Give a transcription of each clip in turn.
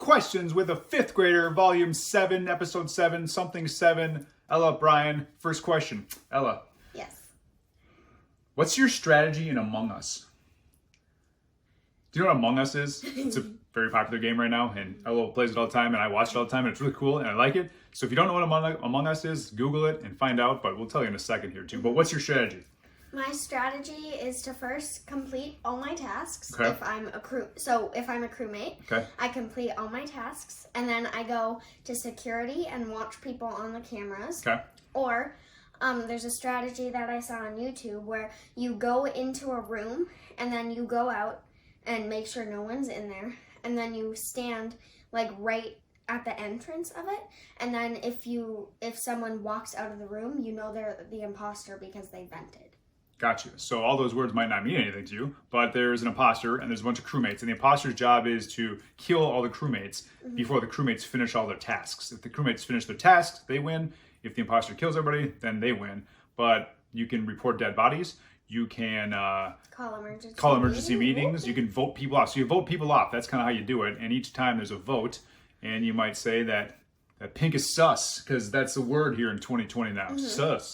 questions with a fifth grader, volume 7, episode 7, something 7. Ella, Bryan, first question. Ella. Yes. What's your strategy in Among Us? Do you know what Among Us is? It's a very popular game right now, and Ella plays it all the time, and I watch it all the time, and it's really cool, and I like it. So if you don't know what Among Us is, Google it and find out, but we'll tell you in a second here too. But what's your strategy? My strategy is to first complete all my tasks. Okay. If I'm a crewmate, Okay. I complete all my tasks, and then I go to security and watch people on the cameras. Okay. Or there's a strategy that I saw on YouTube where you go into a room and then you go out and make sure no one's in there, and then you stand like right at the entrance of it, and then if someone walks out of the room, you know they're the imposter because they vented. Gotcha. So all those words might not mean anything to you, but there's an imposter and there's a bunch of crewmates, and the imposter's job is to kill all the crewmates before the crewmates finish all their tasks. If the crewmates finish their tasks, they win. If the imposter kills everybody, then they win. But you can report dead bodies. You can call emergency meetings. You can vote people off. So you vote people off. That's kind of how you do it. And each time there's a vote, and you might say that pink is sus, because that's the word here in 2020 now. Sus.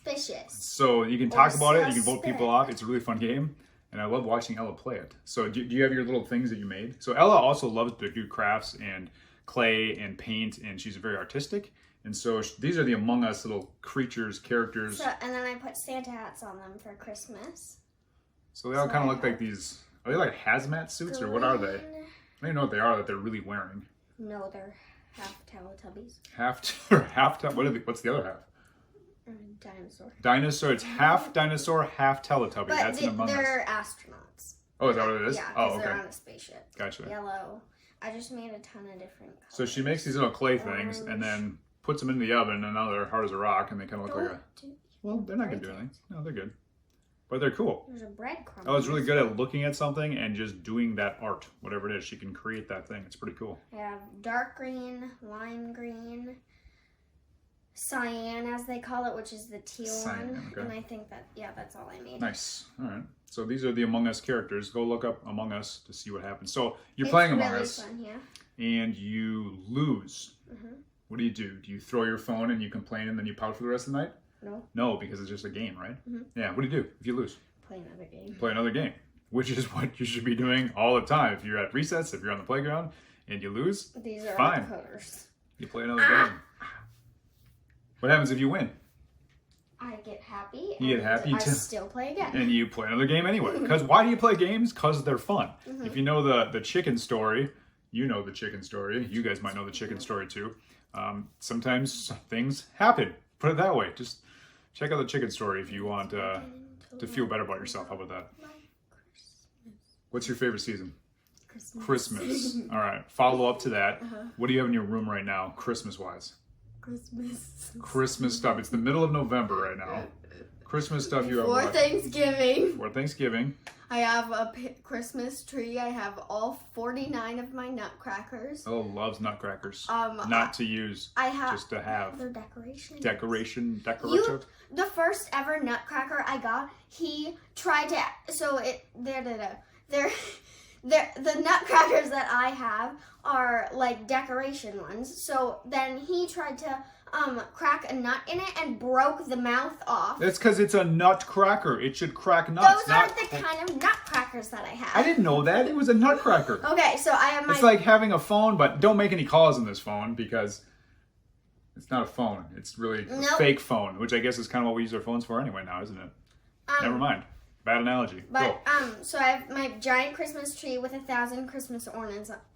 Suspicious. So you can talk about it. You can vote suspect. people off. It's a really fun game. And I love watching Ella play it. So do you have your little things that you made? So Ella also loves to do crafts and clay and paint, and she's very artistic. And so these are the Among Us little creatures, characters. And then I put Santa hats on them for Christmas. So they all kind of look like these. Are they like hazmat suits, or what are they? I don't even know what they are that they're really wearing. No, they're half Teletubbies. Half. What's the other half? Dinosaur. Dinosaur. It's half dinosaur, half Teletubby. But That's an Among Us. they're astronauts. Oh, is that what it is? Yeah, oh, because okay. they're on a spaceship. Gotcha. Yellow. I just made a ton of different colors. So she makes these little clay things and then puts them in the oven, and now they're hard as a rock, and they kind of look like a... Well, they're not going to do anything. No, they're good. But they're cool. There's a breadcrumb. Ella's really good at looking at something and just doing that art, whatever it is. She can create that thing. It's pretty cool. I have dark green, lime green, cyan, as they call it, which is the teal one. Okay. And I think that's all I made. Nice. All right. So these are the Among Us characters. Go look up Among Us to see what happens. So you're playing Among Us. Fun, yeah. And you lose. What do? Do you throw your phone and you complain and then you pout for the rest of the night? No. No, because it's just a game, right? Yeah. What do if you lose? Play another game. Play another game, which is what you should be doing all the time. If you're at recess, if you're on the playground, and you lose, these are fine. all colors. You play another game. What happens if you win? I get happy. You get happy. I still play again. And you play another game anyway. Because why do you play games? Because they're fun. If you know the chicken story, you know the chicken story. You guys might know the chicken story too. Sometimes things happen. Put it that way. Just check out the chicken story if you want to feel better about yourself. How about that? What's your favorite season? Christmas. All right. Follow up to that. What do you have in your room right now, Christmas-wise? Christmas stuff. It's the middle of November right now. Christmas stuff you have. Before Thanksgiving. Before Thanksgiving. I have a Christmas tree. I have all 49 of my nutcrackers. Oh, loves nutcrackers. Not to use, just to have. They're decorations. Decorative. The first ever nutcracker I got, he tried to. The nutcrackers that I have are like decoration ones. So then he tried to crack a nut in it and broke the mouth off. That's because it's a nutcracker. It should crack nuts. Those aren't the kind of nutcrackers that I have. I didn't know that. It was a nutcracker. Okay, so I have my... It's like having a phone, but don't make any calls on this phone because it's not a phone. It's really a fake phone, which I guess is kind of what we use our phones for anyway now, isn't it? Never mind. Bad analogy. But so I have my giant Christmas tree with 1,000 Christmas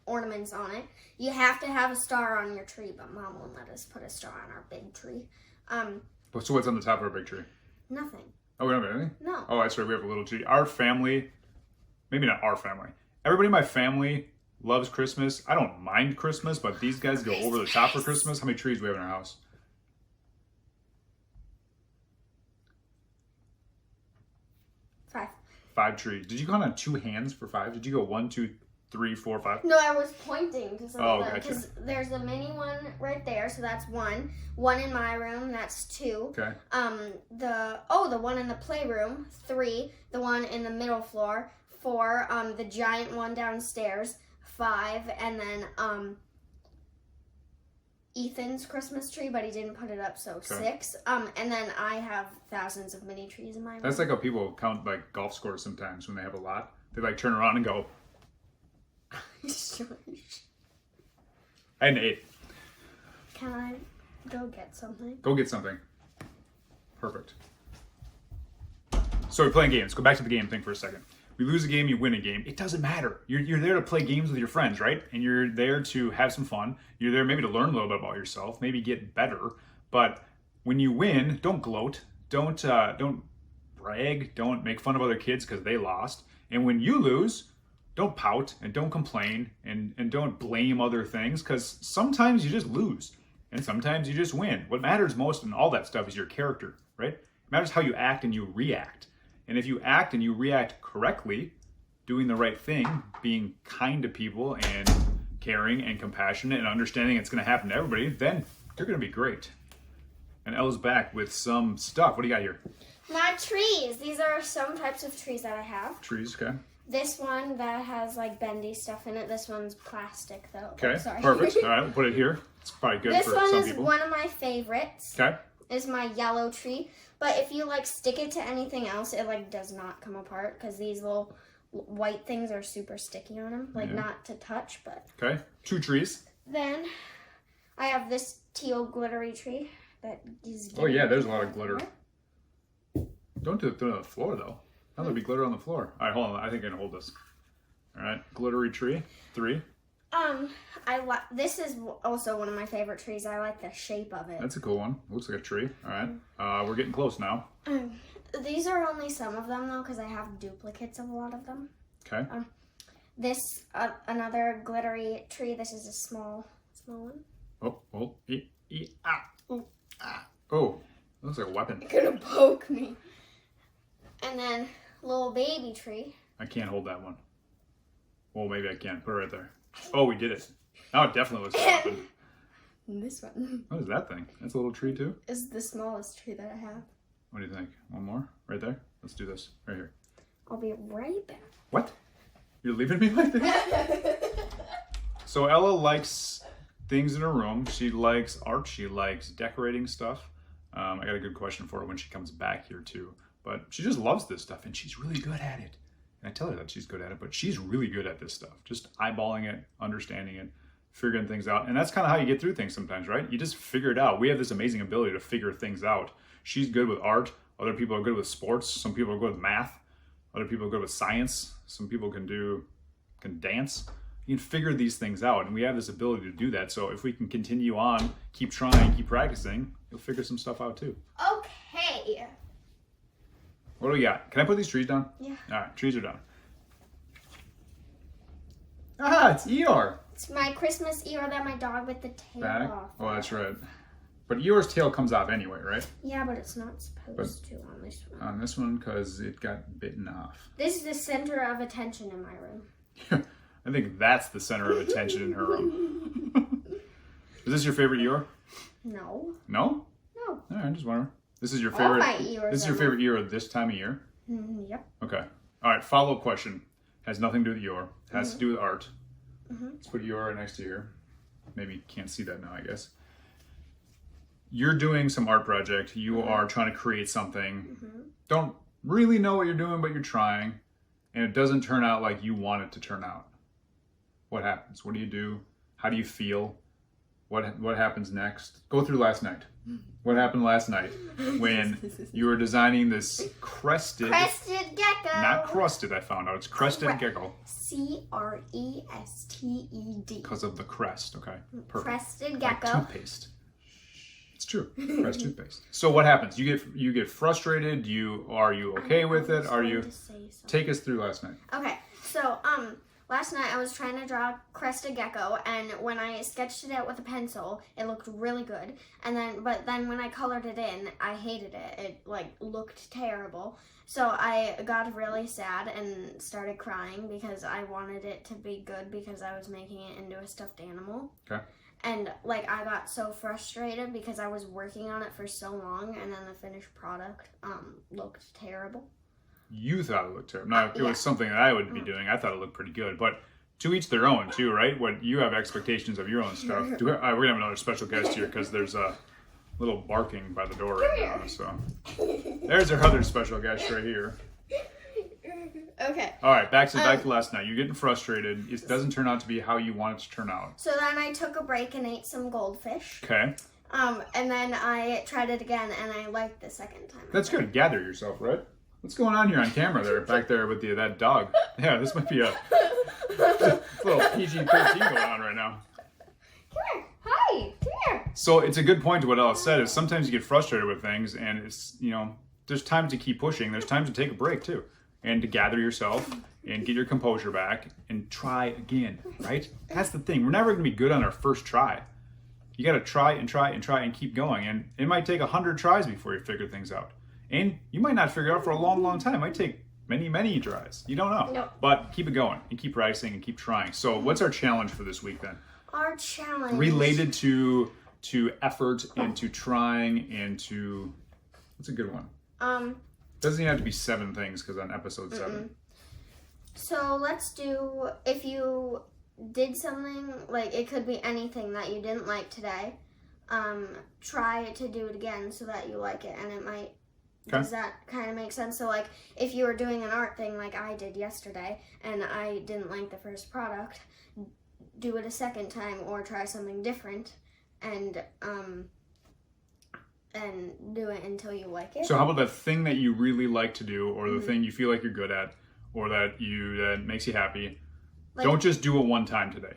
ornaments on it. You have to have a star on your tree, but Mom won't let us put a star on our big tree. So what's on the top of our big tree? Nothing. Oh, we don't have anything? No. Oh, that's right. We have a little tree. Our family, maybe not our family. Everybody in my family loves Christmas. I don't mind Christmas, but these guys go over the top for Christmas. How many trees do we have in our house? 5. 5 trees. Did you count on 2 hands for 5? Did you go 1, 2, 3, 4, 5? No, I was pointing to some of them gotcha. because there's a mini one right there, so that's 1. 1 in my room, that's 2. Okay. The one in the playroom, 3. The one in the middle floor, 4. The giant one downstairs, 5, and then Ethan's Christmas tree, but he didn't put it up, so 6. And then I have thousands of mini trees in my room. That's like how people count like golf scores sometimes when they have a lot. They like turn around and go. I had an 8. Can I go get something? Go get something. Perfect. So we're playing games. Go back to the game thing for a second. We lose a game, you win a game. It doesn't matter. You're there to play games with your friends, right? And you're there to have some fun. You're there maybe to learn a little bit about yourself, maybe get better. But when you win, don't gloat. Don't brag. Don't make fun of other kids because they lost. And when you lose, don't pout and don't complain and don't blame other things, because sometimes you just lose and sometimes you just win. What matters most in all that stuff is your character, right? It matters how you act and you react. And if you act and you react correctly, doing the right thing, being kind to people and caring and compassionate and understanding it's going to happen to everybody, then you're going to be great. And Ella's back with some stuff. What do you got here? My trees. These are some types of trees that I have. Trees, okay. This one that has like bendy stuff in it. This one's plastic though. Okay, oh, sorry. perfect. All right, we'll put it here. It's probably good for some people. This one is one of my favorites. Okay. Is my yellow tree. But if you like stick it to anything else, it like does not come apart because these little white things are super sticky on them. Like not to touch, but. Okay, 2 trees. Then I have this teal glittery tree that is. Oh yeah, there's a lot of glitter. Don't do it on the floor though. Now there'll be glitter on the floor. All right, hold on. I think I can hold this. All right, glittery tree. 3. This is also one of my favorite trees. I like the shape of it. That's a cool one. Looks like a tree. All right, we're getting close now. These are only some of them though, because I have duplicates of a lot of them. Okay. This another glittery tree. This is a small one. Oh, oh, looks like a weapon. You're gonna poke me. And then little baby tree. I can't hold that one. Well, maybe I can. Put it right there. Oh, we did it. Now it definitely looks like a weapon. And this one. What is that thing? That's a little tree too? Is the smallest tree that I have. What do you think? One more? Right there? Let's do this. Right here. I'll be right back. What? You're leaving me like that? So Ella likes things in her room. She likes art. She likes decorating stuff. I got a good question for her when she comes back here too. But she just loves this stuff and she's really good at it. And I tell her that she's good at it, but she's really good at this stuff. Just eyeballing it, understanding it, figuring things out. And that's kind of how you get through things sometimes, right? You just figure it out. We have this amazing ability to figure things out. She's good with art. Other people are good with sports. Some people are good with math. Other people are good with science. Some people can dance. You can figure these things out. And we have this ability to do that. So if we can continue on, keep trying, keep practicing, you'll figure some stuff out too. Okay. What do we got? Can I put these trees down? Yeah. All right, trees are down. Ah, it's Eeyore. It's my Christmas Eeyore that my dog with the tail Back. off. Oh, that's right. But Eeyore's tail comes off anyway, right? Yeah, but it's not supposed to on this one. On this one, because it got bitten off. This is the center of attention in my room. I think that's the center of attention in her room. Is this your favorite Eeyore? No. No? No. All right, just wondering. This is your All favorite. my Eeyores This is your favorite Eeyore this time of year. Yep. Okay. All right. Follow-up question. Has nothing to do with Eeyore. Has to do with art. Let's put Eeyore right next to here. Maybe you can't see that now, I guess. You're doing some art project. You are trying to create something. Don't really know what you're doing, but you're trying. And it doesn't turn out like you want it to turn out. What happens? What do you do? How do you feel? What happens next? Go through last night. What happened last night when you were designing this crested gecko. Not crusted, I found out. It's crested gecko. Crested. Because of the crest, okay. Perfect. Crested Like gecko. toothpaste. It's true. Crest toothpaste. So what happens? You get frustrated? Are you okay with it? Are you Take us through last night. Okay. So last night I was trying to draw crested gecko, and when I sketched it out with a pencil, it looked really good. But then when I colored it in, I hated it. It like looked terrible. So I got really sad and started crying because I wanted it to be good because I was making it into a stuffed animal. Okay. And like I got so frustrated because I was working on it for so long, and then the finished product looked terrible. You thought it looked terrible. Now, if it was something that I would be doing, I thought it looked pretty good. But to each their own too, right? What you have expectations of your own stuff. We're gonna have another special guest here because there's a little barking by the door right now. So there's our other special guest right here. Okay. All right, back to last night. You're getting frustrated. It doesn't turn out to be how you want it to turn out. So then I took a break and ate some goldfish. Okay. And then I tried it again, and I liked the second time. That's good. Gather yourself, right? What's going on here on camera there, back there with that dog? Yeah, this might be a little PG-13 going on right now. Come here. Hi. Come here. So it's a good point to what Alice said, is sometimes you get frustrated with things, and it's, there's time to keep pushing. There's time to take a break, too. And to gather yourself and get your composure back and try again, right? That's the thing. We're never going to be good on our first try. You got to try and try and try and keep going. And it might take 100 tries before you figure things out. And you might not figure it out for a long, long time. It might take many, many tries. You don't know. Nope. But keep it going and keep practicing and keep trying. So what's our challenge for this week then? Our challenge. Related to effort and to trying and to... What's a good one? Doesn't even have to be 7 things because on episode 7. So let's do, if you did something, like it could be anything that you didn't like today, try to do it again so that you like it, and it might, does that kind of make sense? So like if you were doing an art thing like I did yesterday and I didn't like the first product, do it a second time or try something different and do it until you like it. So how about that thing that you really like to do, or the thing you feel like you're good at, or that makes you happy? Like, don't just do it one time today.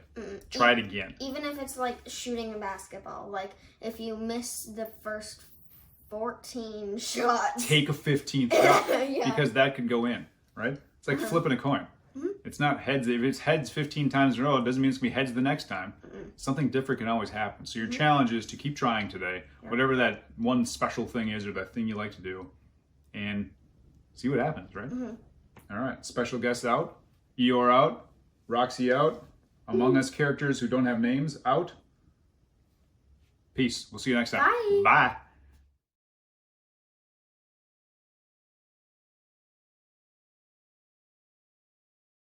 Try it again. Even if it's like shooting a basketball. Like if you miss the first 14 shots, take a 15th shot yeah. because that could go in, right? It's like flipping a coin. It's not heads. If it's heads 15 times in a row, it doesn't mean it's going to be heads the next time. Something different can always happen. So your challenge is to keep trying today, whatever that one special thing is or that thing you like to do, and see what happens, right? All right. Special guest out. Eeyore out. Roxy out. Among Us characters who don't have names out. Peace. We'll see you next time. Bye. Bye.